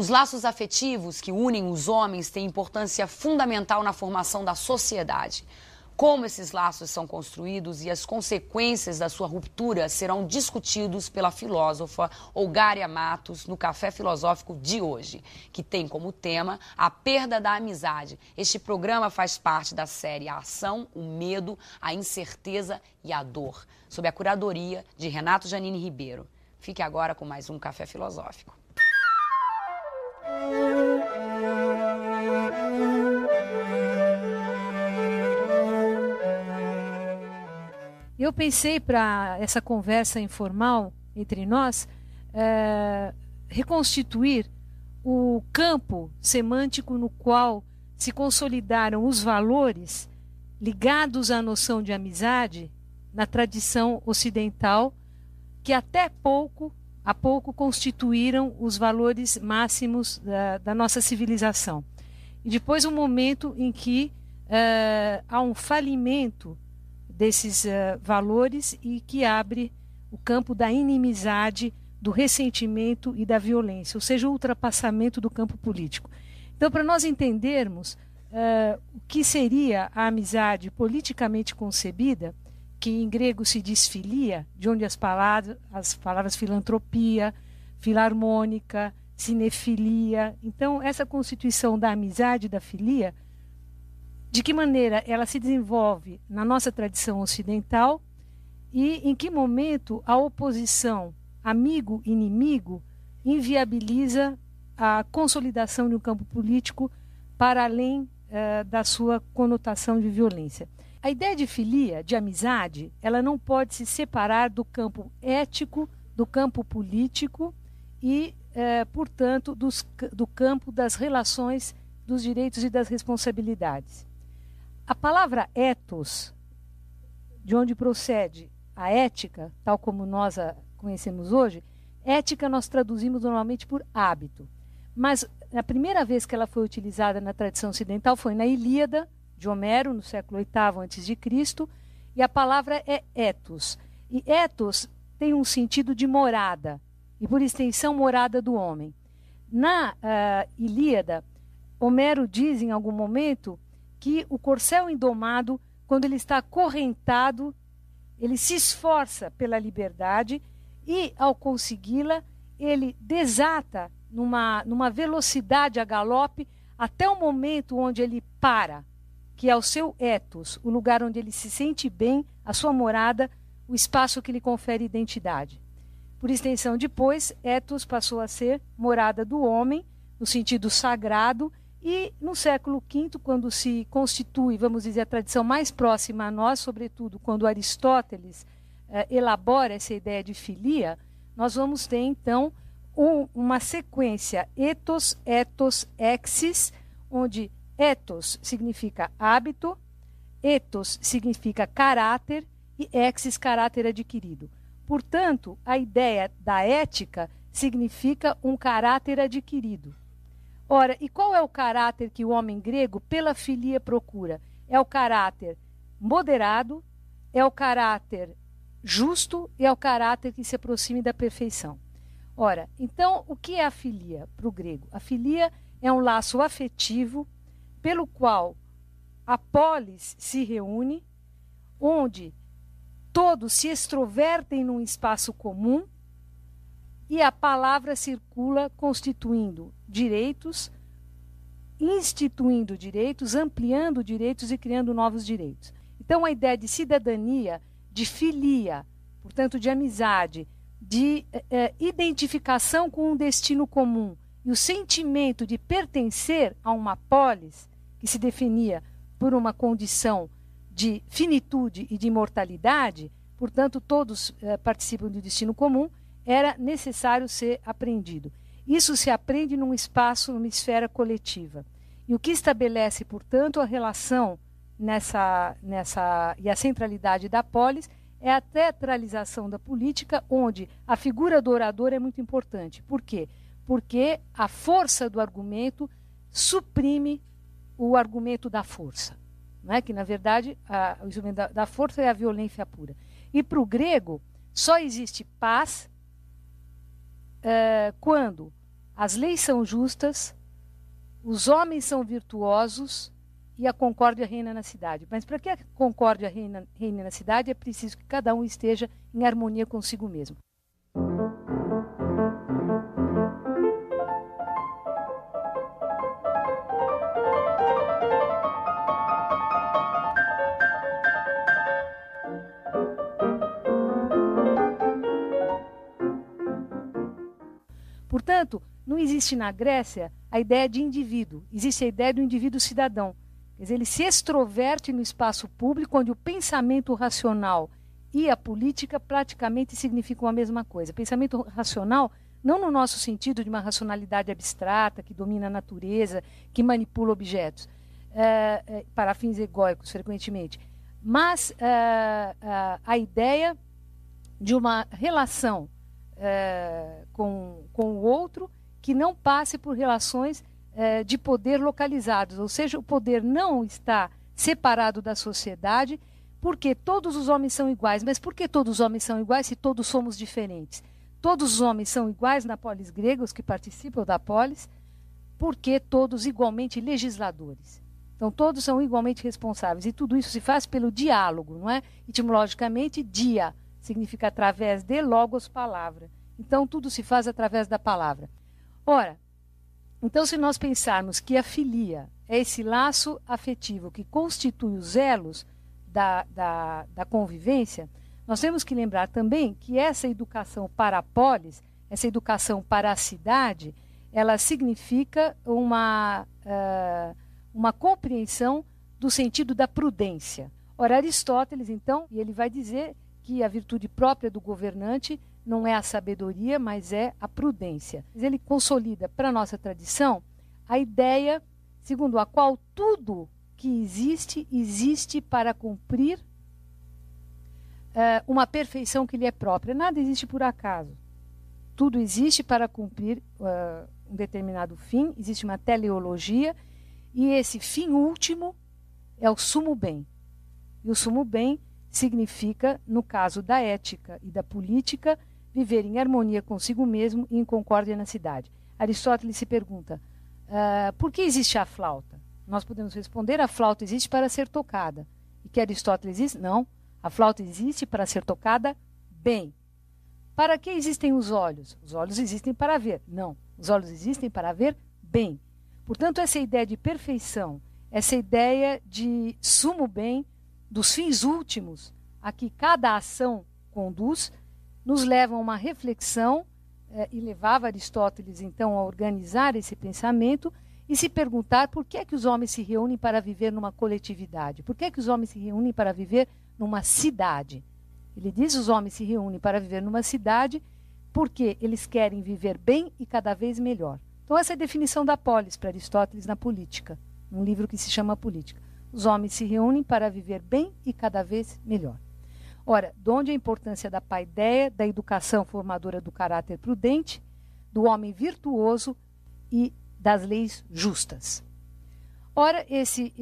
Os laços afetivos que unem os homens têm importância fundamental na formação da sociedade. Como esses laços são construídos e as consequências da sua ruptura serão discutidos pela filósofa Olgária Matos no Café Filosófico de hoje, que tem como tema a perda da amizade. Este programa faz parte da série A Ação, o Medo, a Incerteza e a Dor, sob a curadoria de Renato Janine Ribeiro. Fique agora com mais um Café Filosófico. Eu pensei para essa conversa informal entre nós reconstituir o campo semântico no qual se consolidaram os valores ligados à noção de amizade na tradição ocidental, que até há pouco constituíram os valores máximos da nossa civilização. E depois um momento em que há um falimento desses valores e que abre o campo da inimizade, do ressentimento e da violência, ou seja, o ultrapassamento do campo político. Então, para nós entendermos o que seria a amizade politicamente concebida, que em grego se diz filia, de onde as palavras filantropia, filarmônica, cinefilia. Então, essa constituição da amizade, da filia, de que maneira ela se desenvolve na nossa tradição ocidental e em que momento a oposição amigo-inimigo inviabiliza a consolidação de um campo político para além da sua conotação de violência. A ideia de filia, de amizade, ela não pode se separar do campo ético, do campo político e, portanto, do campo das relações, dos direitos e das responsabilidades. A palavra ethos, de onde procede a ética, tal como nós a conhecemos hoje, ética nós traduzimos normalmente por hábito. Mas a primeira vez que ela foi utilizada na tradição ocidental foi na Ilíada, de Homero, no século VIII a.C., e a palavra é ethos. E ethos tem um sentido de morada, e por extensão morada do homem. Na Ilíada, Homero diz em algum momento que o corcel indomado, quando ele está acorrentado, ele se esforça pela liberdade e, ao consegui-la, ele desata numa velocidade a galope até o momento onde ele para, que é o seu ethos, o lugar onde ele se sente bem, a sua morada, o espaço que lhe confere identidade. Por extensão, depois, ethos passou a ser morada do homem, no sentido sagrado. E no século V, quando se constitui, vamos dizer, a tradição mais próxima a nós, sobretudo quando Aristóteles elabora essa ideia de filia, nós vamos ter, então, uma sequência ethos, ethos, exis, onde ethos significa hábito, ethos significa caráter e exis, caráter adquirido. Portanto, a ideia da ética significa um caráter adquirido. Ora, e qual é o caráter que o homem grego, pela filia, procura? É o caráter moderado, é o caráter justo e é o caráter que se aproxime da perfeição. Ora, então, o que é a filia para o grego? A filia é um laço afetivo pelo qual a polis se reúne, onde todos se extrovertem num espaço comum e a palavra circula constituindo direitos, instituindo direitos, ampliando direitos e criando novos direitos. Então, a ideia de cidadania, de filia, portanto, de amizade, de identificação com um destino comum e o sentimento de pertencer a uma polis que se definia por uma condição de finitude e de imortalidade, portanto, todos participam do destino comum, era necessário ser aprendido. Isso se aprende num espaço, numa esfera coletiva. E o que estabelece, portanto, a relação e a centralidade da polis é a teatralização da política, onde a figura do orador é muito importante. Por quê? Porque a força do argumento suprime o argumento da força. Não é? Que, na verdade, o instrumento da força é a violência pura. E para o grego, só existe paz quando as leis são justas, os homens são virtuosos e a concórdia reina na cidade. Mas para que a concórdia reine na cidade é preciso que cada um esteja em harmonia consigo mesmo. Portanto, não existe na Grécia a ideia de indivíduo, existe a ideia do indivíduo cidadão. Quer dizer, ele se extroverte no espaço público, onde o pensamento racional e a política praticamente significam a mesma coisa. Pensamento racional, não no nosso sentido de uma racionalidade abstrata, que domina a natureza, que manipula objetos, para fins egóicos, frequentemente, mas a ideia de uma relação com o outro que não passe por relações de poder localizados, ou seja, o poder não está separado da sociedade, porque todos os homens são iguais. Mas por que todos os homens são iguais se todos somos diferentes? Todos os homens são iguais na polis grega, os que participam da polis, porque todos igualmente legisladores. Então todos são igualmente responsáveis, e tudo isso se faz pelo diálogo, não é? Etimologicamente, dia significa através de, logos, palavra. Então tudo se faz através da palavra. Ora, então se nós pensarmos que a filia é esse laço afetivo que constitui os elos da convivência, nós temos que lembrar também que essa educação para a polis, essa educação para a cidade, ela significa uma compreensão do sentido da prudência. Ora, Aristóteles, então, e ele vai dizer que a virtude própria do governante não é a sabedoria, mas é a prudência. Ele consolida para a nossa tradição a ideia segundo a qual tudo que existe para cumprir uma perfeição que lhe é própria. Nada existe por acaso. Tudo existe para cumprir um determinado fim, existe uma teleologia, e esse fim último é o sumo bem. E o sumo bem significa, no caso da ética e da política, viver em harmonia consigo mesmo e em concórdia na cidade. Aristóteles se pergunta, por que existe a flauta? Nós podemos responder, a flauta existe para ser tocada. E que Aristóteles diz, não, a flauta existe para ser tocada bem. Para que existem os olhos? Os olhos existem para ver. Não, os olhos existem para ver bem. Portanto, essa ideia de perfeição, essa ideia de sumo bem, dos fins últimos a que cada ação conduz, nos leva a uma reflexão e levava Aristóteles, então, a organizar esse pensamento e se perguntar por que é que os homens se reúnem para viver numa coletividade, por que é que os homens se reúnem para viver numa cidade. Ele diz que os homens se reúnem para viver numa cidade porque eles querem viver bem e cada vez melhor. Então essa é a definição da polis para Aristóteles na Política, um livro que se chama Política. Os homens se reúnem para viver bem e cada vez melhor. Ora, de onde a importância da paideia, da educação formadora do caráter prudente, do homem virtuoso e das leis justas. Ora, esse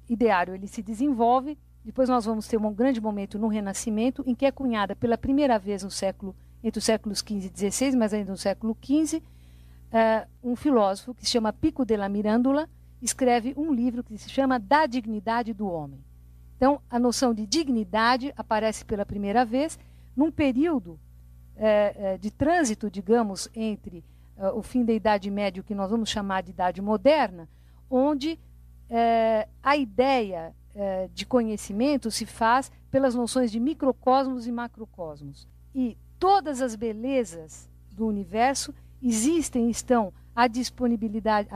ideário ele se desenvolve, depois nós vamos ter um grande momento no Renascimento, em que é cunhada pela primeira vez entre os séculos XV e XVI, mas ainda no século XV, um filósofo que se chama Pico della Mirandola, escreve um livro que se chama Da Dignidade do Homem. Então, a noção de dignidade aparece pela primeira vez num período de trânsito, digamos, entre o fim da Idade Média, o que nós vamos chamar de Idade Moderna, onde a ideia de conhecimento se faz pelas noções de microcosmos e macrocosmos. E todas as belezas do universo estão à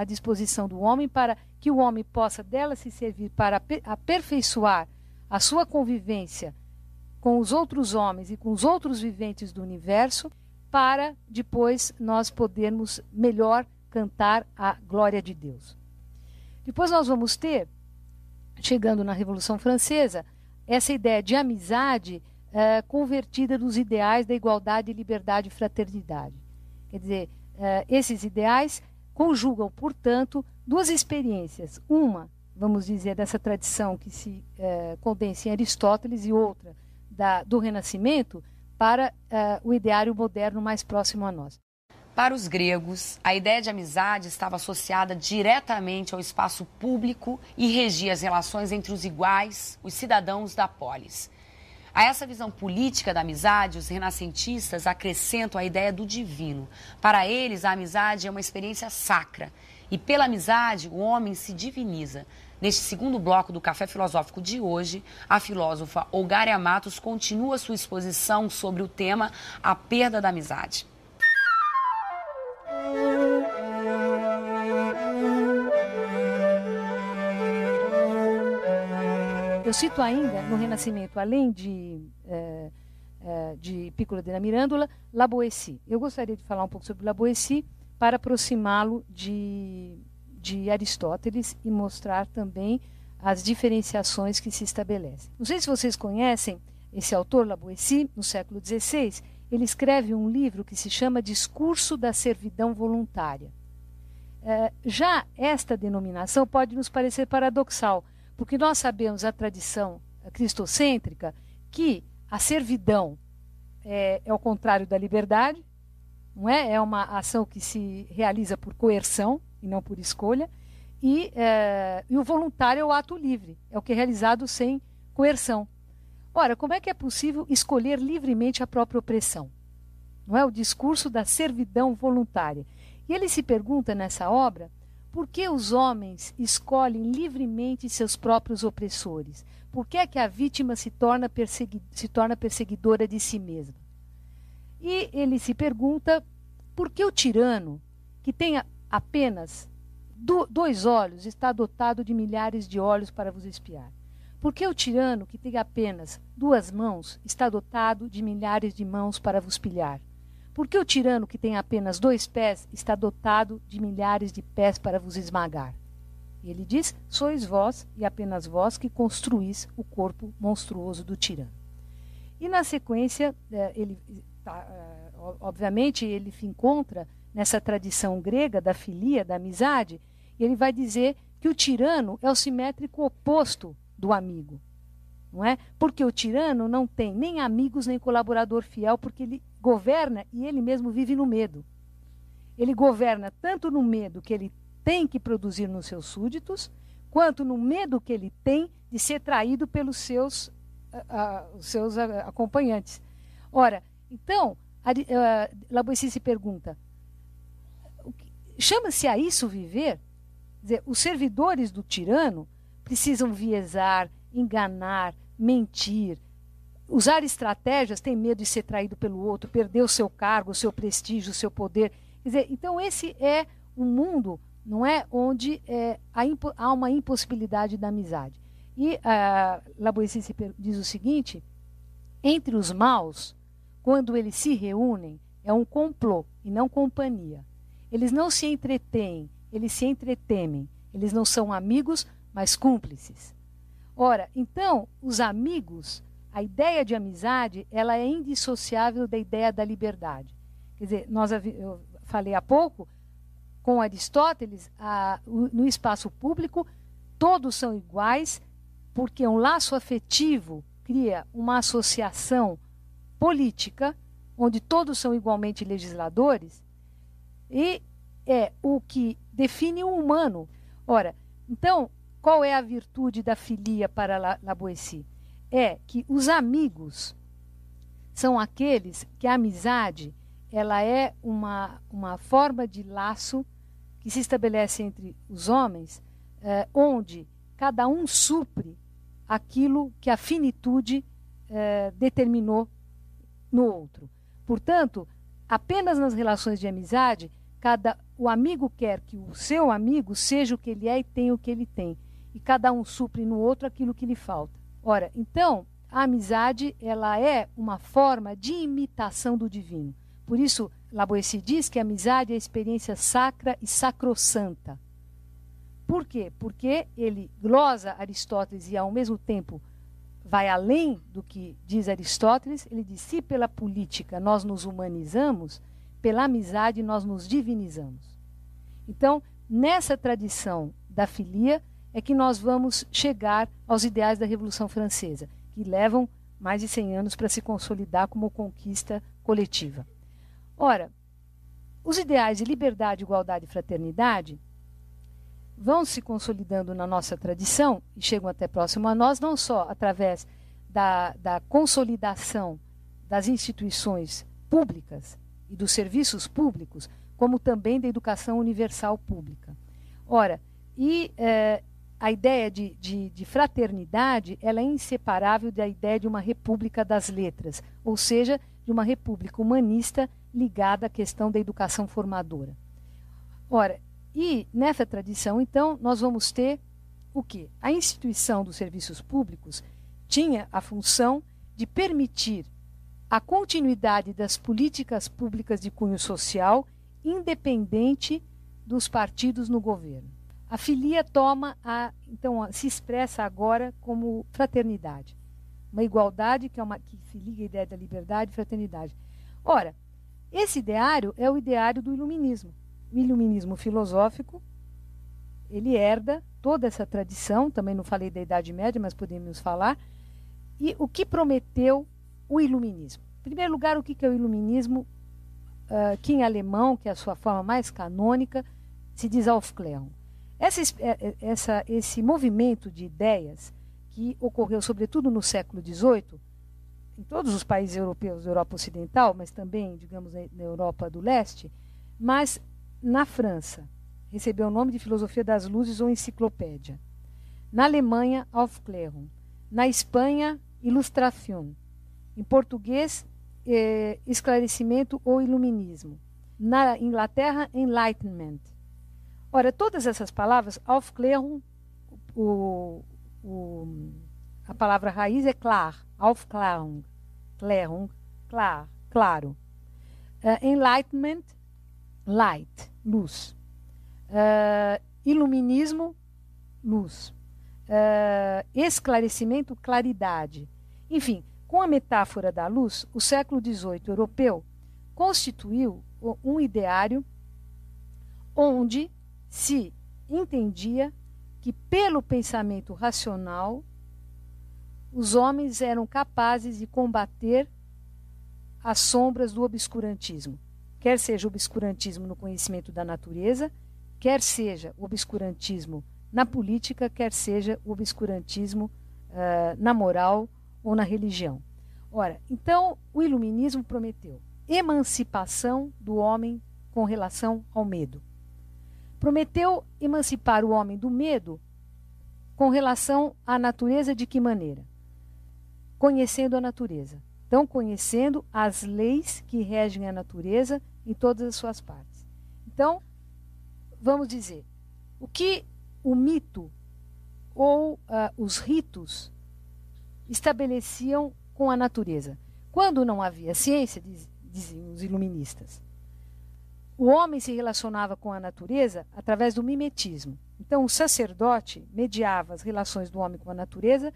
disposição do homem para que o homem possa dela se servir para aperfeiçoar a sua convivência com os outros homens e com os outros viventes do universo, para depois nós podermos melhor cantar a glória de Deus. Depois nós vamos ter, chegando na Revolução Francesa, essa ideia de amizade convertida nos ideais da igualdade, liberdade e fraternidade. Quer dizer, esses ideais conjugam, portanto, duas experiências. Uma, vamos dizer, dessa tradição que se condensa em Aristóteles, e outra do Renascimento, para o ideário moderno mais próximo a nós. Para os gregos, a ideia de amizade estava associada diretamente ao espaço público e regia as relações entre os iguais, os cidadãos da polis. A essa visão política da amizade, os renascentistas acrescentam a ideia do divino. Para eles, a amizade é uma experiência sacra e, pela amizade, o homem se diviniza. Neste segundo bloco do Café Filosófico de hoje, a filósofa Olgária Matos continua sua exposição sobre o tema A Perda da Amizade. Eu cito ainda, no Renascimento, além de Píccolo della Mirandola, La Boétie. Eu gostaria de falar um pouco sobre La Boétie para aproximá-lo de Aristóteles e mostrar também as diferenciações que se estabelecem. Não sei se vocês conhecem esse autor, La Boétie, no século XVI. Ele escreve um livro que se chama Discurso da Servidão Voluntária. Já esta denominação pode nos parecer paradoxal, porque nós sabemos a tradição cristocêntrica que a servidão é o contrário da liberdade, não é? É uma ação que se realiza por coerção e não por escolha, e o voluntário é o ato livre, é o que é realizado sem coerção. Ora, como é que é possível escolher livremente a própria opressão? Não é o discurso da servidão voluntária. E ele se pergunta nessa obra por que os homens escolhem livremente seus próprios opressores? Por que é que a vítima se torna perseguidora de si mesma? E ele se pergunta por que o tirano, que tem apenas 2 olhos, está dotado de milhares de olhos para vos espiar? Por que o tirano, que tem apenas 2 mãos, está dotado de milhares de mãos para vos pilhar? Por que o tirano, que tem apenas 2 pés, está dotado de milhares de pés para vos esmagar? E ele diz: sois vós e apenas vós que construís o corpo monstruoso do tirano. E na sequência, obviamente, ele se encontra nessa tradição grega da filia, da amizade, e ele vai dizer que o tirano é o simétrico oposto do amigo. Não é? Porque o tirano não tem nem amigos nem colaborador fiel, porque ele governa e ele mesmo vive no medo. Ele governa tanto no medo que ele tem que produzir nos seus súditos, quanto no medo que ele tem de ser traído pelos seus acompanhantes. Ora, então, La Boétie se pergunta, chama-se a isso viver? Quer dizer, os servidores do tirano precisam viesar, enganar, mentir, usar estratégias, tem medo de ser traído pelo outro, perder o seu cargo, o seu prestígio, o seu poder. Quer dizer, então esse é um mundo, não é, onde há uma impossibilidade da amizade. E La Boétie diz o seguinte: entre os maus, quando eles se reúnem, é um complô e não companhia. Eles não se entretêm, eles se entretemem. Eles não são amigos, mas cúmplices. Ora, então, os amigos, a ideia de amizade, ela é indissociável da ideia da liberdade. Quer dizer, eu falei há pouco, com Aristóteles, no espaço público, todos são iguais, porque um laço afetivo cria uma associação política, onde todos são igualmente legisladores, e é o que define o humano. Ora, então, qual é a virtude da filia para La Boétie? É que os amigos são aqueles que a amizade ela é uma forma de laço que se estabelece entre os homens, onde cada um supre aquilo que a finitude determinou no outro. Portanto, apenas nas relações de amizade, o amigo quer que o seu amigo seja o que ele é e tenha o que ele tem. E cada um supre no outro aquilo que lhe falta. Ora, então, a amizade ela é uma forma de imitação do divino. Por isso, La Boétie diz que a amizade é a experiência sacra e sacrossanta. Por quê? Porque ele glosa Aristóteles e, ao mesmo tempo, vai além do que diz Aristóteles. Ele diz, se pela política nós nos humanizamos, pela amizade nós nos divinizamos. Então, nessa tradição da filia, é que nós vamos chegar aos ideais da Revolução Francesa, que levam mais de 100 anos para se consolidar como conquista coletiva. Ora, os ideais de liberdade, igualdade e fraternidade vão se consolidando na nossa tradição e chegam até próximo a nós, não só através da consolidação das instituições públicas e dos serviços públicos, como também da educação universal pública. Ora, a ideia de fraternidade ela é inseparável da ideia de uma república das letras, ou seja, de uma república humanista ligada à questão da educação formadora. Ora, e nessa tradição, então, nós vamos ter o quê? A instituição dos serviços públicos tinha a função de permitir a continuidade das políticas públicas de cunho social, independente dos partidos no governo. A filia então, se expressa agora como fraternidade. Uma igualdade que se liga à ideia da liberdade e fraternidade. Ora, esse ideário é o ideário do iluminismo. O iluminismo filosófico, ele herda toda essa tradição, também não falei da Idade Média, mas podemos falar. E o que prometeu o iluminismo? Em primeiro lugar, o que é o iluminismo, que em alemão, que é a sua forma mais canônica, se diz Aufklärung. Esse movimento de ideias que ocorreu sobretudo no século XVIII, em todos os países europeus da Europa Ocidental, mas também, digamos, na Europa do Leste, mas na França recebeu o nome de Filosofia das Luzes ou Enciclopédia. Na Alemanha, Aufklärung. Na Espanha, Illustration. Em português, Esclarecimento ou Iluminismo. Na Inglaterra, Enlightenment. Ora, todas essas palavras, Aufklärung, a palavra raiz é klar, Aufklärung, Klärung, klar, claro. Enlightenment, light, luz. Iluminismo, luz. Esclarecimento, claridade. Enfim, com a metáfora da luz, o século XVIII europeu constituiu um ideário onde se entendia que, pelo pensamento racional, os homens eram capazes de combater as sombras do obscurantismo. Quer seja o obscurantismo no conhecimento da natureza, quer seja o obscurantismo na política, quer seja o obscurantismo na moral ou na religião. Ora, então, o iluminismo prometeu emancipação do homem com relação ao medo. Prometeu emancipar o homem do medo com relação à natureza de que maneira? Conhecendo a natureza. Então, conhecendo as leis que regem a natureza em todas as suas partes. Então, vamos dizer, o que o mito ou os ritos estabeleciam com a natureza? Quando não havia ciência, diziam os iluministas, o homem se relacionava com a natureza através do mimetismo. Então, o sacerdote mediava as relações do homem com a natureza,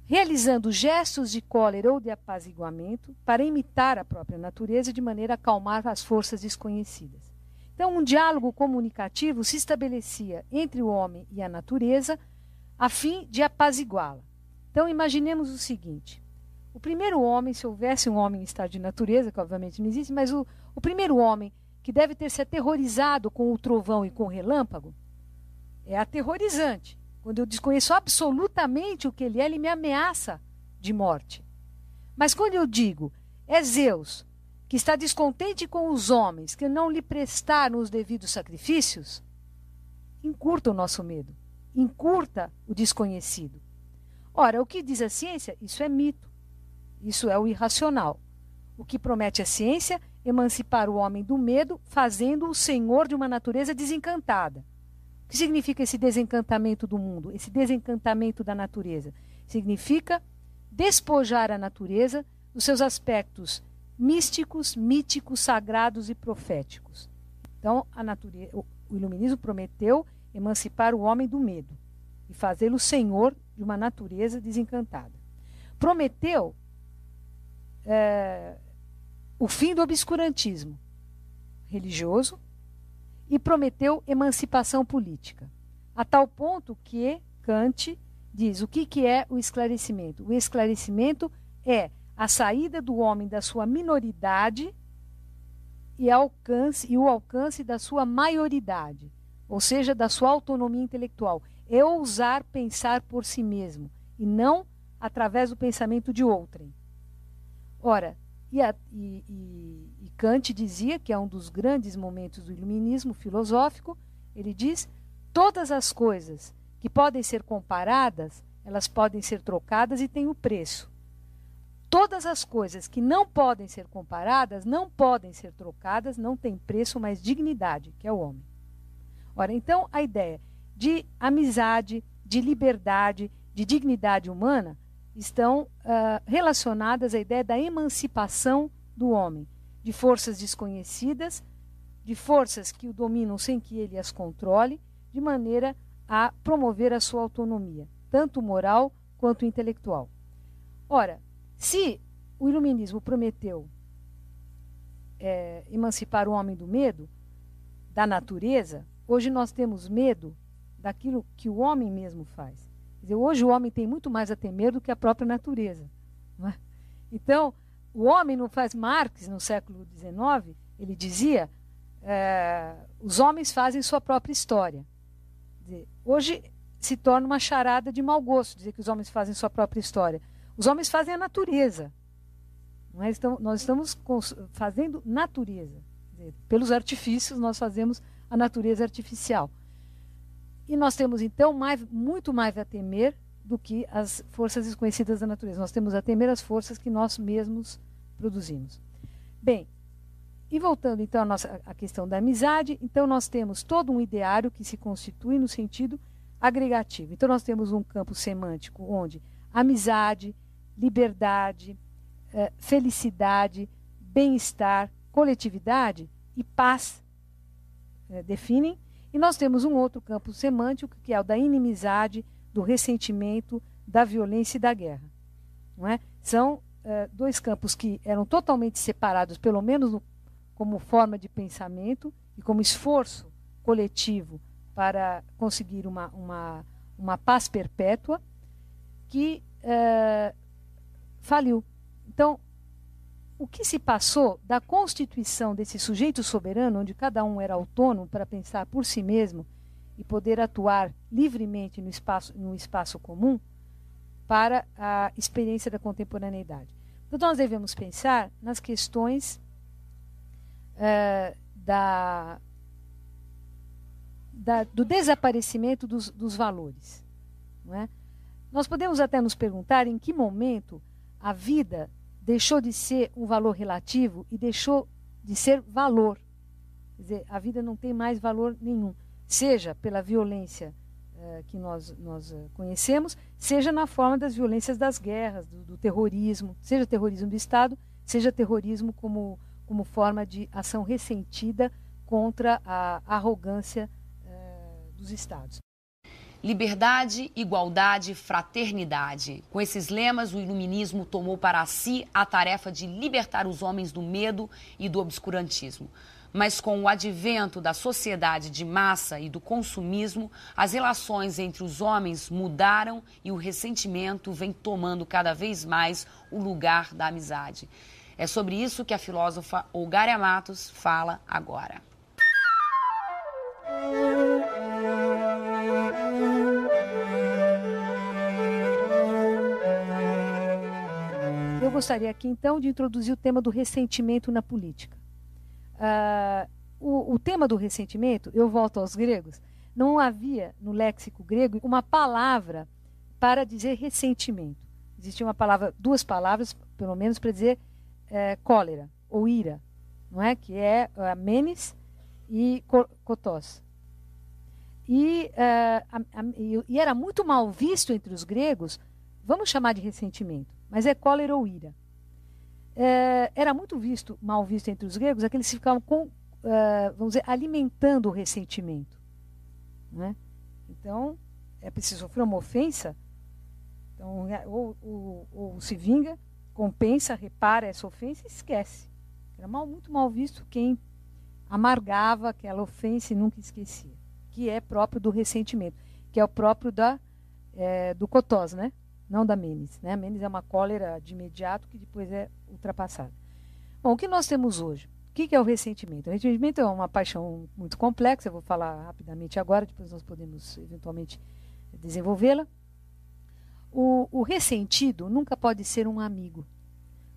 realizando gestos de cólera ou de apaziguamento para imitar a própria natureza de maneira a acalmar as forças desconhecidas. Então, um diálogo comunicativo se estabelecia entre o homem e a natureza a fim de apaziguá-la. Então, imaginemos o seguinte: o primeiro homem, se houvesse um homem em estado de natureza, que obviamente não existe, mas o primeiro homem que deve ter se aterrorizado com o trovão e com o relâmpago, é aterrorizante. Quando eu desconheço absolutamente o que ele me ameaça de morte. Mas quando eu digo, é Zeus, que está descontente com os homens, que não lhe prestaram os devidos sacrifícios, encurta o nosso medo, encurta o desconhecido. Ora, o que diz a ciência? Isso é mito, isso é o irracional. O que promete a ciência? Emancipar o homem do medo, fazendo-o senhor de uma natureza desencantada. O que significa esse desencantamento do mundo, esse desencantamento da natureza? Significa despojar a natureza dos seus aspectos místicos, míticos, sagrados e proféticos. Então, o iluminismo prometeu emancipar o homem do medo e fazê-lo senhor de uma natureza desencantada. Prometeu o fim do obscurantismo religioso e prometeu emancipação política. A tal ponto que Kant diz o que é o esclarecimento. O esclarecimento é a saída do homem da sua minoridade e o alcance da sua maioridade, ou seja, da sua autonomia intelectual. É ousar pensar por si mesmo, e não através do pensamento de outrem. Ora, e Kant dizia, que é um dos grandes momentos do iluminismo filosófico, ele diz: todas as coisas que podem ser comparadas, elas podem ser trocadas e têm o preço. Todas as coisas que não podem ser comparadas, não podem ser trocadas, não têm preço, mas dignidade, que é o homem. Ora, então, a ideia de amizade, de liberdade, de dignidade humana estão relacionadas à ideia da emancipação do homem, de forças desconhecidas, de forças que o dominam sem que ele as controle, de maneira a promover a sua autonomia, tanto moral quanto intelectual. Ora, se o iluminismo prometeu emancipar o homem do medo, da natureza, hoje nós temos medo daquilo que o homem mesmo faz. Quer dizer, hoje o homem tem muito mais a temer do que a própria natureza. Não é? Então, o homem não faz... Marx, no século XIX, ele dizia, os homens fazem sua própria história. Quer dizer, hoje se torna uma charada de mau gosto dizer que os homens fazem sua própria história. Os homens fazem a natureza. Não é? Nós estamos fazendo natureza. Quer dizer, pelos artifícios, nós fazemos a natureza artificial. E nós temos, então, muito mais a temer do que as forças desconhecidas da natureza. Nós temos a temer as forças que nós mesmos produzimos. Bem, e voltando, então, à questão da amizade, então nós temos todo um ideário que se constitui no sentido agregativo. Então nós temos um campo semântico onde amizade, liberdade, felicidade, bem-estar, coletividade e paz definem. E nós temos um outro campo semântico, que é o da inimizade, do ressentimento, da violência e da guerra. Não é? São dois campos que eram totalmente separados, pelo menos como forma de pensamento e como esforço coletivo para conseguir uma paz perpétua, que faliu. Então, o que se passou da constituição desse sujeito soberano, onde cada um era autônomo para pensar por si mesmo e poder atuar livremente no espaço comum, para a experiência da contemporaneidade. Então, nós devemos pensar nas questões do desaparecimento dos valores. Não é? Nós podemos até nos perguntar em que momento a vida deixou de ser um valor relativo e deixou de ser valor. Quer dizer, a vida não tem mais valor nenhum, seja pela violência que nós conhecemos, seja na forma das violências das guerras, do terrorismo, seja terrorismo do Estado, seja terrorismo como forma de ação ressentida contra a arrogância dos Estados. Liberdade, igualdade, fraternidade. Com esses lemas, o iluminismo tomou para si a tarefa de libertar os homens do medo e do obscurantismo. Mas com o advento da sociedade de massa e do consumismo, as relações entre os homens mudaram e o ressentimento vem tomando cada vez mais o lugar da amizade. É sobre isso que a filósofa Olgária Matos fala agora. Eu gostaria aqui, então, de introduzir o tema do ressentimento na política. O tema do ressentimento, eu volto aos gregos, não havia no léxico grego uma palavra para dizer ressentimento. Existia duas palavras, pelo menos, para dizer cólera ou ira, não é? Que é menes e kotós. E era muito mal visto entre os gregos, vamos chamar de ressentimento, mas é cólera ou ira. Era muito mal visto entre os gregos aqueles que ficavam vamos dizer, alimentando o ressentimento. Né? Então, é preciso sofrer uma ofensa, então, ou se vinga, compensa, repara essa ofensa e esquece. Era muito mal visto quem amargava aquela ofensa e nunca esquecia, que é próprio do ressentimento, que é o próprio do kotós, né? Não da menes. Né? A menes é uma cólera de imediato que depois é ultrapassada. Bom, o que nós temos hoje? que é o ressentimento? O ressentimento é uma paixão muito complexa, eu vou falar rapidamente agora, depois nós podemos eventualmente desenvolvê-la. O ressentido nunca pode ser um amigo,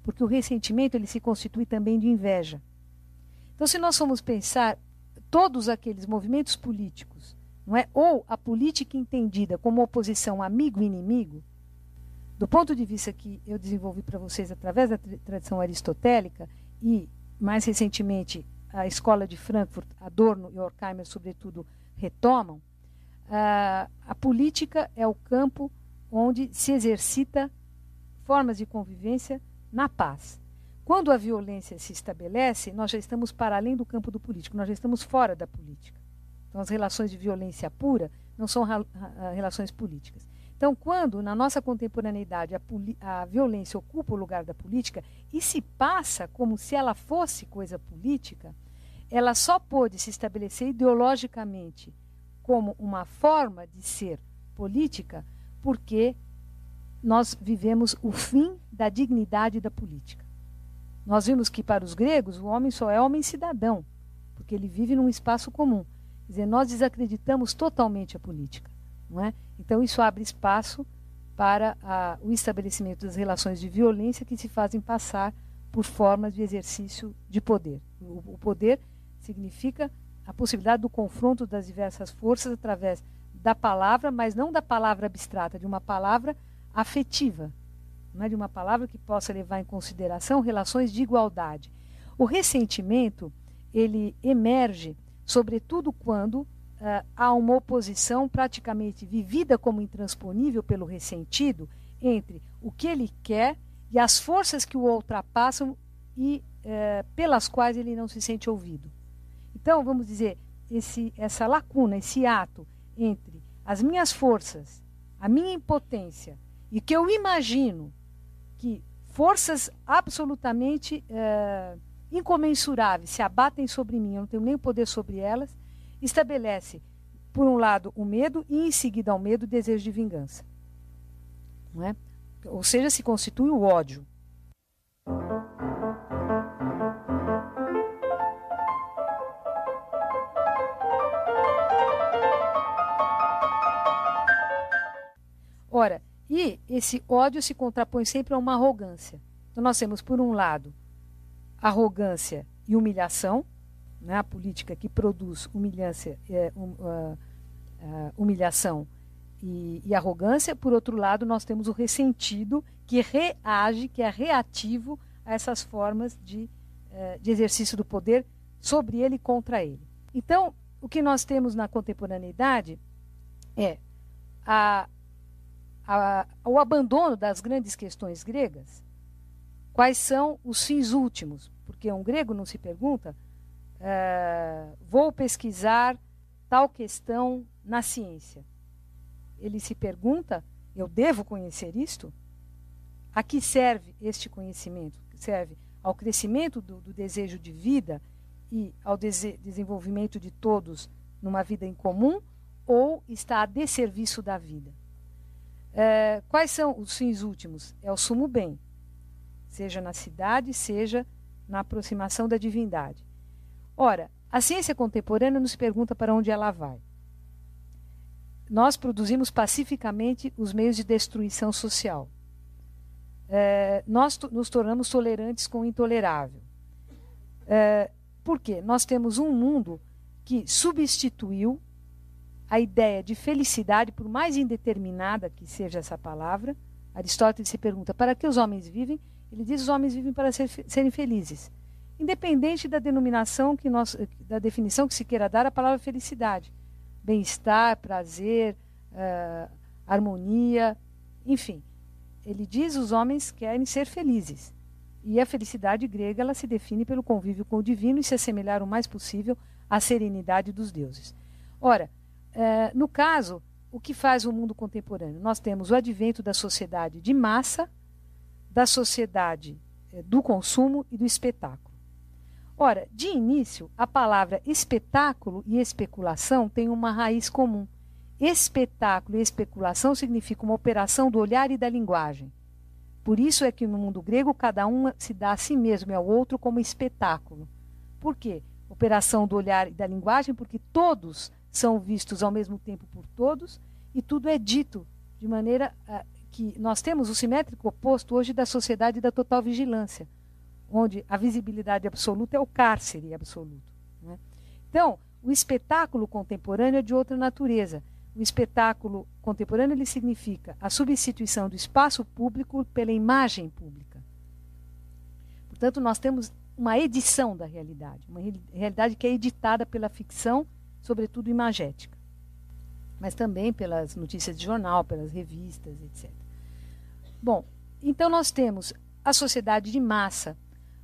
porque o ressentimento ele se constitui também de inveja. Então, se nós formos pensar todos aqueles movimentos políticos, não é? Ou a política entendida como oposição amigo-inimigo, do ponto de vista que eu desenvolvi para vocês através da tradição aristotélica e, mais recentemente, a escola de Frankfurt, Adorno e Horkheimer, sobretudo, retomam, a política é o campo onde se exercita formas de convivência na paz. Quando a violência se estabelece, nós já estamos para além do campo do político, nós já estamos fora da política. Então, as relações de violência pura não são relações políticas. Então, quando, na nossa contemporaneidade, a violência ocupa o lugar da política e se passa como se ela fosse coisa política, ela só pôde se estabelecer ideologicamente como uma forma de ser política porque nós vivemos o fim da dignidade da política. Nós vimos que, para os gregos, o homem só é homem cidadão, porque ele vive num espaço comum. Quer dizer, nós desacreditamos totalmente a política, não é? Então, isso abre espaço para o estabelecimento das relações de violência que se fazem passar por formas de exercício de poder. O poder significa a possibilidade do confronto das diversas forças através da palavra, mas não da palavra abstrata, de uma palavra afetiva, não é? De uma palavra que possa levar em consideração relações de igualdade. O ressentimento, ele emerge sobretudo quando há uma oposição praticamente vivida como intransponível pelo ressentido entre o que ele quer e as forças que o ultrapassam e pelas quais ele não se sente ouvido. Então, vamos dizer, essa lacuna, esse ato entre as minhas forças, a minha impotência e que eu imagino que forças absolutamente incomensuráveis se abatem sobre mim, eu não tenho nem poder sobre elas, estabelece, por um lado, o medo e, em seguida ao medo, o desejo de vingança. Não é? Ou seja, se constitui o ódio. Ora, e esse ódio se contrapõe sempre a uma arrogância. Então, nós temos, por um lado, arrogância e humilhação, né? A política que produz humilhação e arrogância. Por outro lado, nós temos o ressentido, que reage, que é reativo a essas formas de exercício do poder sobre ele e contra ele. Então, o que nós temos na contemporaneidade é o abandono das grandes questões gregas. Quais são os fins últimos? Porque um grego não se pergunta, vou pesquisar tal questão na ciência. Ele se pergunta, eu devo conhecer isto? A que serve este conhecimento? Serve ao crescimento do desejo de vida e ao desenvolvimento de todos numa vida em comum, ou está a desserviço da vida? Quais são os fins últimos? É o sumo bem, seja na cidade, seja na aproximação da divindade. Ora, a ciência contemporânea nos pergunta para onde ela vai. Nós produzimos pacificamente os meios de destruição social. Nós nos tornamos tolerantes com o intolerável. Por quê? Nós temos um mundo que substituiu a ideia de felicidade, por mais indeterminada que seja essa palavra. Aristóteles se pergunta, para que os homens vivem? Ele diz, os homens vivem para serem felizes. Independente da denominação da definição que se queira dar à palavra felicidade. Bem-estar, prazer, harmonia, enfim. Ele diz, os homens querem ser felizes. E a felicidade grega, ela se define pelo convívio com o divino e se assemelhar o mais possível à serenidade dos deuses. Ora, no caso, o que faz o mundo contemporâneo? Nós temos o advento da sociedade de massa, da sociedade do consumo e do espetáculo. Ora, de início, a palavra espetáculo e especulação têm uma raiz comum. Espetáculo e especulação significam uma operação do olhar e da linguagem. Por isso é que no mundo grego cada um se dá a si mesmo e ao outro como espetáculo. Por quê? Operação do olhar e da linguagem, porque todos são vistos ao mesmo tempo por todos e tudo é dito de maneira que nós temos o simétrico oposto hoje da sociedade da total vigilância, onde a visibilidade absoluta é o cárcere absoluto. Né? Então, o espetáculo contemporâneo é de outra natureza. O espetáculo contemporâneo ele significa a substituição do espaço público pela imagem pública. Portanto, nós temos uma edição da realidade, uma realidade que é editada pela ficção, sobretudo imagética, mas também pelas notícias de jornal, pelas revistas, etc. Bom, então nós temos a sociedade de massa.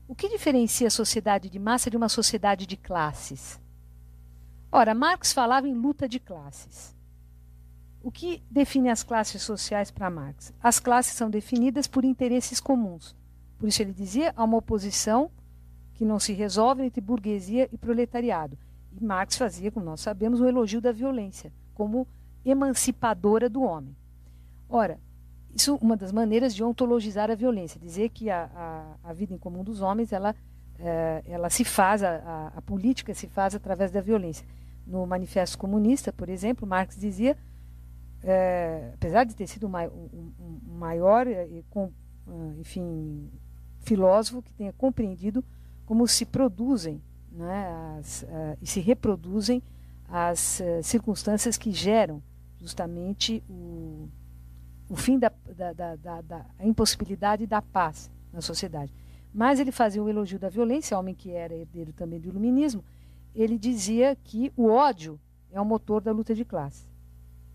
O que diferencia a sociedade de massa de uma sociedade de classes? Ora, Marx falava em luta de classes. O que define as classes sociais para Marx? As classes são definidas por interesses comuns. Por isso ele dizia, há uma oposição que não se resolve entre burguesia e proletariado. E Marx fazia, como nós sabemos, um elogio da violência, como emancipadora do homem. Ora, isso é uma das maneiras de ontologizar a violência, dizer que a vida em comum dos homens, ela se faz, a política se faz através da violência. No Manifesto Comunista, por exemplo, Marx dizia, apesar de ter sido um maior, enfim, filósofo que tenha compreendido como se produzem, né, e se reproduzem as circunstâncias que geram justamente o fim da impossibilidade da paz na sociedade. Mas ele fazia um elogio da violência, homem que era herdeiro também do iluminismo. Ele dizia que o ódio é o motor da luta de classes.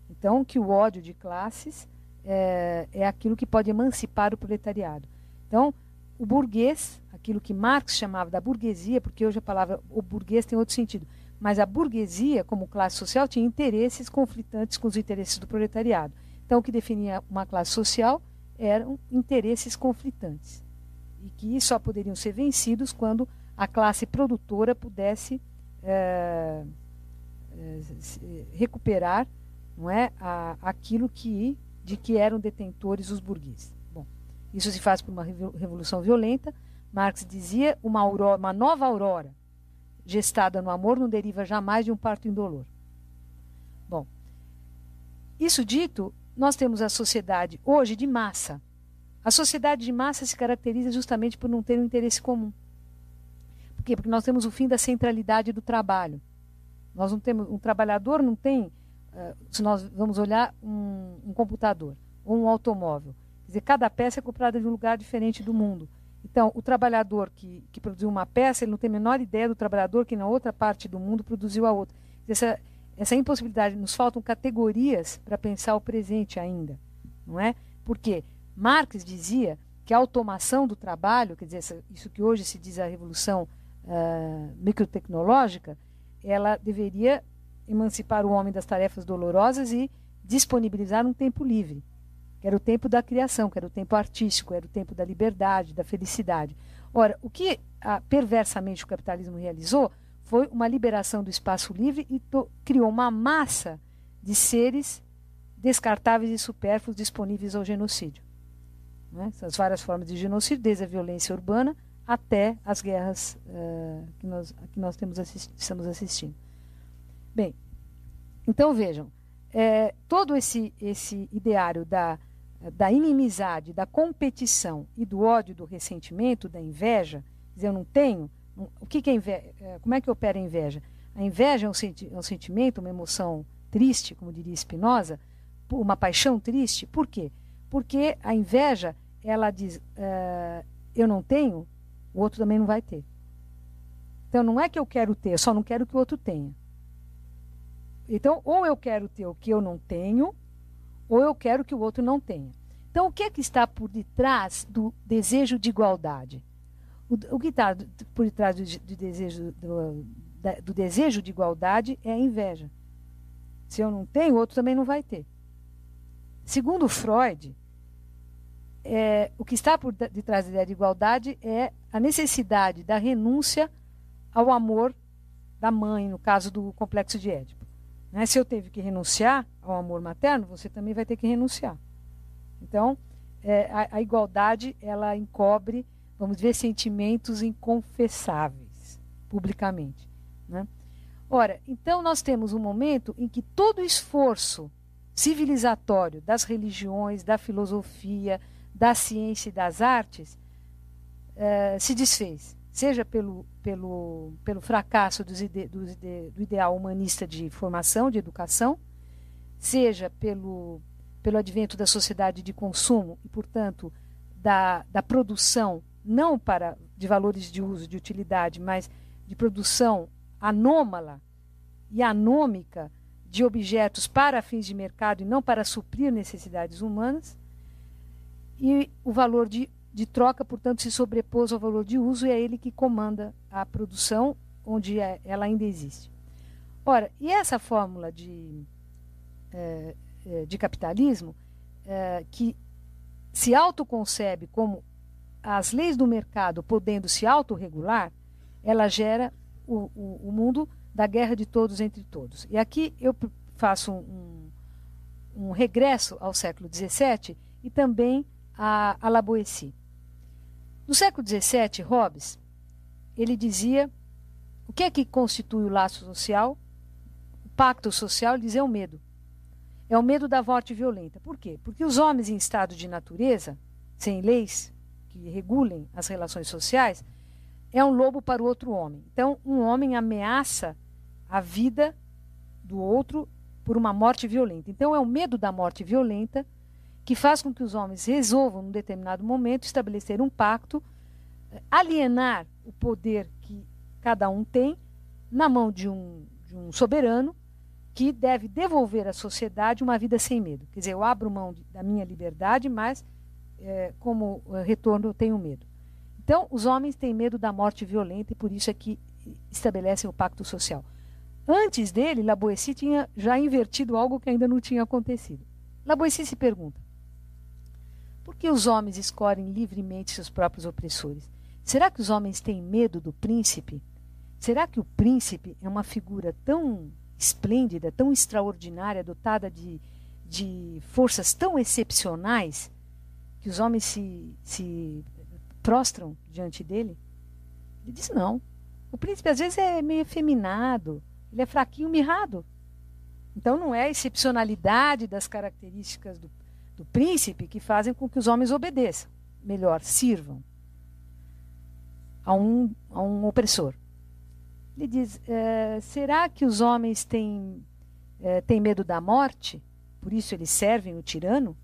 Então, que o ódio de classes é aquilo que pode emancipar o proletariado. Então, o burguês, aquilo que Marx chamava da burguesia, porque hoje a palavra o burguês tem outro sentido, mas a burguesia, como classe social, tinha interesses conflitantes com os interesses do proletariado. Então, o que definia uma classe social eram interesses conflitantes, e que só poderiam ser vencidos quando a classe produtora pudesse recuperar, não é, aquilo de que eram detentores os burgueses. Bom, isso se faz por uma revolução violenta. Marx dizia, uma nova aurora gestada no amor não deriva jamais de um parto indolor. Bom, isso dito, nós temos a sociedade hoje de massa. A sociedade de massa se caracteriza justamente por não ter um interesse comum. Por quê? Porque nós temos o fim da centralidade do trabalho. Nós não temos, um trabalhador não tem, se nós vamos olhar um computador ou um automóvel, quer dizer, cada peça é comprada de um lugar diferente do mundo. Então, o trabalhador que produziu uma peça, ele não tem a menor ideia do trabalhador que na outra parte do mundo produziu a outra. Essa impossibilidade, nos faltam categorias para pensar o presente ainda, não é? Porque Marx dizia que a automação do trabalho, quer dizer, isso que hoje se diz a revolução microtecnológica, ela deveria emancipar o homem das tarefas dolorosas e disponibilizar um tempo livre, que era o tempo da criação, que era o tempo artístico, era o tempo da liberdade, da felicidade. Ora, o que perversamente o capitalismo realizou foi uma liberação do espaço livre e criou uma massa de seres descartáveis e supérfluos disponíveis ao genocídio. Né? As várias formas de genocídio, desde a violência urbana até as guerras que nós estamos assistindo. Bem, então vejam, todo esse ideário da inimizade, da competição e do ódio, do ressentimento, da inveja, quer dizer, eu não tenho. O que é inveja? Como é que opera a inveja? A inveja é um sentimento, uma emoção triste, como diria Spinoza, uma paixão triste. Por quê? Porque a inveja, ela diz, eu não tenho, o outro também não vai ter. Então não é que eu quero ter, eu só não quero que o outro tenha. Então, ou eu quero ter o que eu não tenho, ou eu quero que o outro não tenha. Então, o que é que está por detrás do desejo de igualdade? O que está por detrás do desejo de igualdade é a inveja. Se eu não tenho, o outro também não vai ter. Segundo Freud, o que está por detrás da ideia de igualdade é a necessidade da renúncia ao amor da mãe, no caso do complexo de Édipo. Né? Se eu teve que renunciar ao amor materno, você também vai ter que renunciar. Então, a igualdade, ela encobre, vamos dizer, sentimentos inconfessáveis. publicamente, né? Ora, então nós temos um momento em que todo o esforço civilizatório das religiões, da filosofia, da ciência e das artes se desfez, seja pelo fracasso do ideal humanista de formação, de educação, seja pelo advento da sociedade de consumo e, portanto, da produção não de valores de uso, de utilidade, mas de produção anômala e anômica de objetos para fins de mercado e não para suprir necessidades humanas, e o valor de troca, portanto, se sobrepôs ao valor de uso e é ele que comanda a produção onde ela ainda existe. Ora, e essa fórmula de capitalismo que se autoconcebe como as leis do mercado podendo se autorregular, ela gera o mundo da guerra de todos entre todos. E aqui eu faço um regresso ao século XVII e também a La Boétie. No século XVII, Hobbes, ele dizia o que é que constitui o laço social, o pacto social, ele dizia é o medo. É o medo da morte violenta. Por quê? Porque os homens em estado de natureza, sem leis que regulem as relações sociais, é um lobo para o outro homem. Então, um homem ameaça a vida do outro por uma morte violenta. Então, é o medo da morte violenta que faz com que os homens resolvam, num determinado momento, estabelecer um pacto, alienar o poder que cada um tem na mão de um soberano que deve devolver à sociedade uma vida sem medo. Quer dizer, eu abro mão da minha liberdade, mas como retorno eu tenho medo. Então, os homens têm medo da morte violenta e por isso é que estabelecem o pacto social. Antes dele, La Boétie tinha já invertido algo que ainda não tinha acontecido. La Boétie se pergunta: por que os homens escolhem livremente seus próprios opressores? Será que os homens têm medo do príncipe? Será que o príncipe é uma figura tão esplêndida, tão extraordinária, dotada de forças tão excepcionais, que os homens se prostram diante dele? Ele diz não. O príncipe às vezes é meio efeminado, ele é fraquinho, mirrado. Então não é a excepcionalidade das características do príncipe que fazem com que os homens obedeçam, melhor, sirvam a um opressor. Ele diz, será que os homens têm medo da morte? Por isso eles servem o tirano?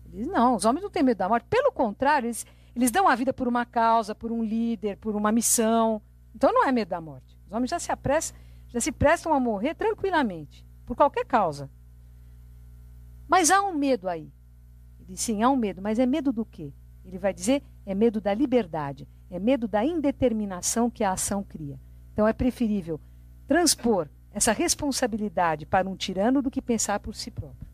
Ele diz, não, os homens não têm medo da morte. Pelo contrário, eles dão a vida por uma causa, por um líder, por uma missão. Então não é medo da morte. Os homens já se prestam a morrer tranquilamente, por qualquer causa. Mas há um medo aí. Ele diz, sim, há um medo, mas é medo do quê? Ele vai dizer, é medo da liberdade, é medo da indeterminação que a ação cria. Então é preferível transpor essa responsabilidade para um tirano do que pensar por si próprio.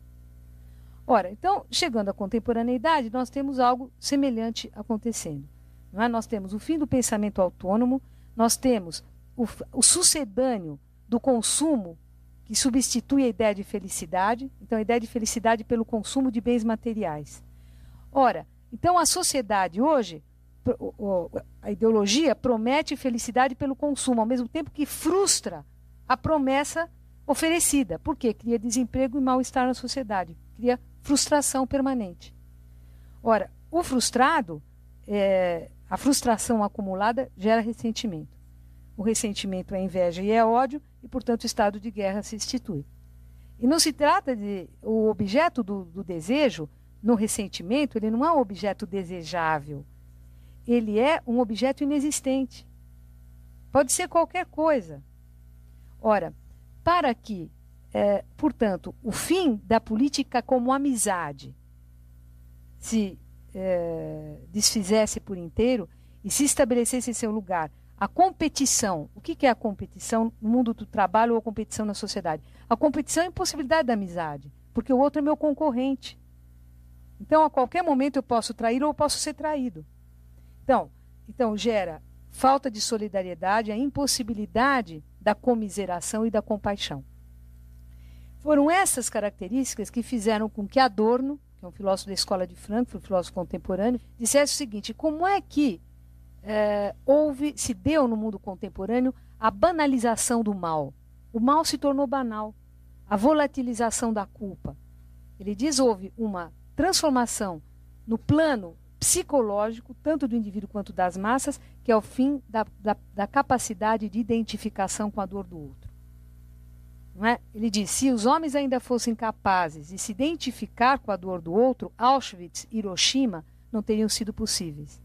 Ora, então, chegando à contemporaneidade, nós temos algo semelhante acontecendo. Não é? Nós temos o fim do pensamento autônomo, nós temos o sucedâneo do consumo que substitui a ideia de felicidade, então a ideia de felicidade pelo consumo de bens materiais. Ora, então a sociedade hoje, a ideologia promete felicidade pelo consumo, ao mesmo tempo que frustra a promessa oferecida. Por quê? Cria desemprego e mal-estar na sociedade, cria frustração permanente. Ora, o frustrado, a frustração acumulada gera ressentimento. O ressentimento é inveja e é ódio, e, portanto, o estado de guerra se institui. E não se trata de... O objeto do desejo, no ressentimento, ele não é um objeto desejável. Ele é um objeto inexistente. Pode ser qualquer coisa. Ora, para que, portanto, o fim da política como amizade se desfizesse por inteiro e se estabelecesse em seu lugar a competição. O que é a competição no mundo do trabalho ou a competição na sociedade? A competição é a impossibilidade da amizade, porque o outro é meu concorrente. Então, a qualquer momento eu posso trair ou eu posso ser traído. Então gera falta de solidariedade, a impossibilidade da comiseração e da compaixão. Foram essas características que fizeram com que Adorno, que é um filósofo da escola de Frankfurt, um filósofo contemporâneo, dissesse o seguinte: como é que se deu no mundo contemporâneo a banalização do mal. O mal se tornou banal. A volatilização da culpa. Ele diz, houve uma transformação no plano psicológico, tanto do indivíduo quanto das massas, que é o fim da capacidade de identificação com a dor do outro. Não é? Ele diz, se os homens ainda fossem capazes de se identificar com a dor do outro, Auschwitz e Hiroshima não teriam sido possíveis.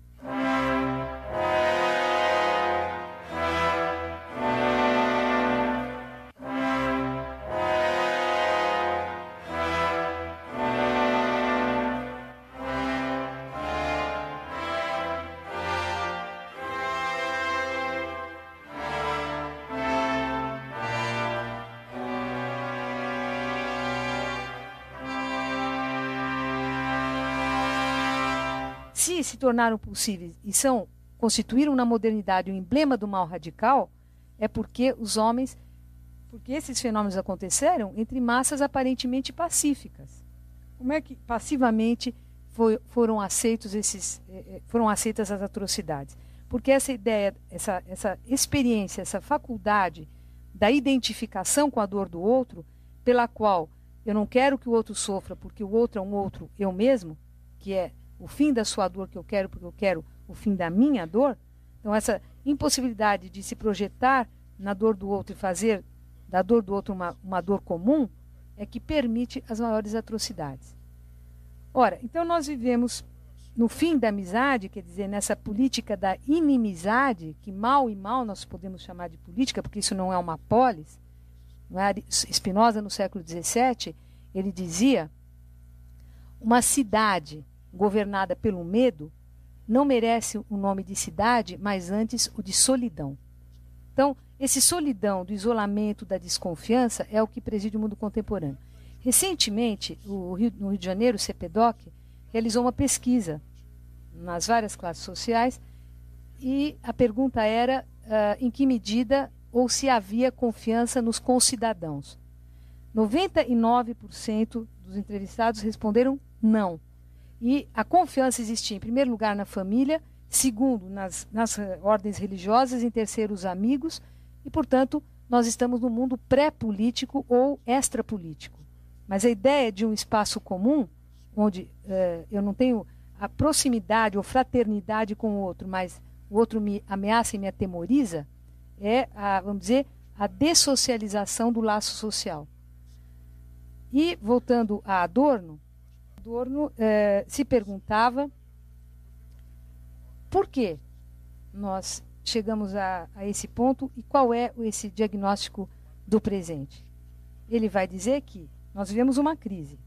Se tornaram possíveis e constituíram na modernidade o emblema do mal radical, é porque esses fenômenos aconteceram entre massas aparentemente pacíficas. Como é que passivamente foram aceitas as atrocidades? Porque essa ideia, essa experiência, essa faculdade da identificação com a dor do outro, pela qual eu não quero que o outro sofra porque o outro é um outro eu mesmo, que é o fim da sua dor que eu quero porque eu quero o fim da minha dor. Então essa impossibilidade de se projetar na dor do outro e fazer da dor do outro uma dor comum é que permite as maiores atrocidades. Ora, então nós vivemos no fim da amizade, quer dizer, nessa política da inimizade, que mal e mal nós podemos chamar de política, porque isso não é uma polis. Não é? Spinoza, no século XVII, ele dizia: uma cidade governada pelo medo não merece o nome de cidade, mas antes o de solidão. Então, esse solidão do isolamento, da desconfiança, é o que preside o mundo contemporâneo. Recentemente, no Rio de Janeiro, o CEPEDOC realizou uma pesquisa nas várias classes sociais e a pergunta era em que medida ou se havia confiança nos concidadãos. 99% dos entrevistados responderam não. E a confiança existia, em primeiro lugar, na família, segundo, nas ordens religiosas, em terceiro, os amigos, e, portanto, nós estamos no mundo pré-político ou extrapolítico. Mas a ideia de um espaço comum, onde eu não tenho a proximidade ou fraternidade com o outro, mas o outro me ameaça e me atemoriza, é, vamos dizer, a dessocialização do laço social. E, voltando a Adorno se perguntava por que nós chegamos a esse ponto e qual é esse diagnóstico do presente. Ele vai dizer que nós vivemos uma crise.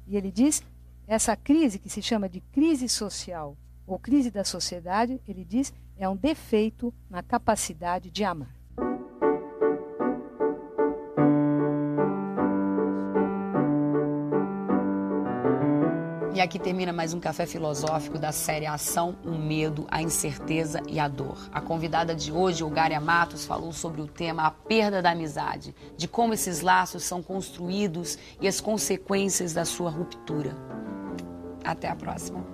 E ele diz, essa crise que se chama de crise social ou crise da sociedade, ele diz, é um defeito na capacidade de amar. E aqui termina mais um Café Filosófico da série Ação, o Medo, a Incerteza e a Dor. A convidada de hoje, Olgária Matos, falou sobre o tema a perda da amizade, de como esses laços são construídos e as consequências da sua ruptura. Até a próxima.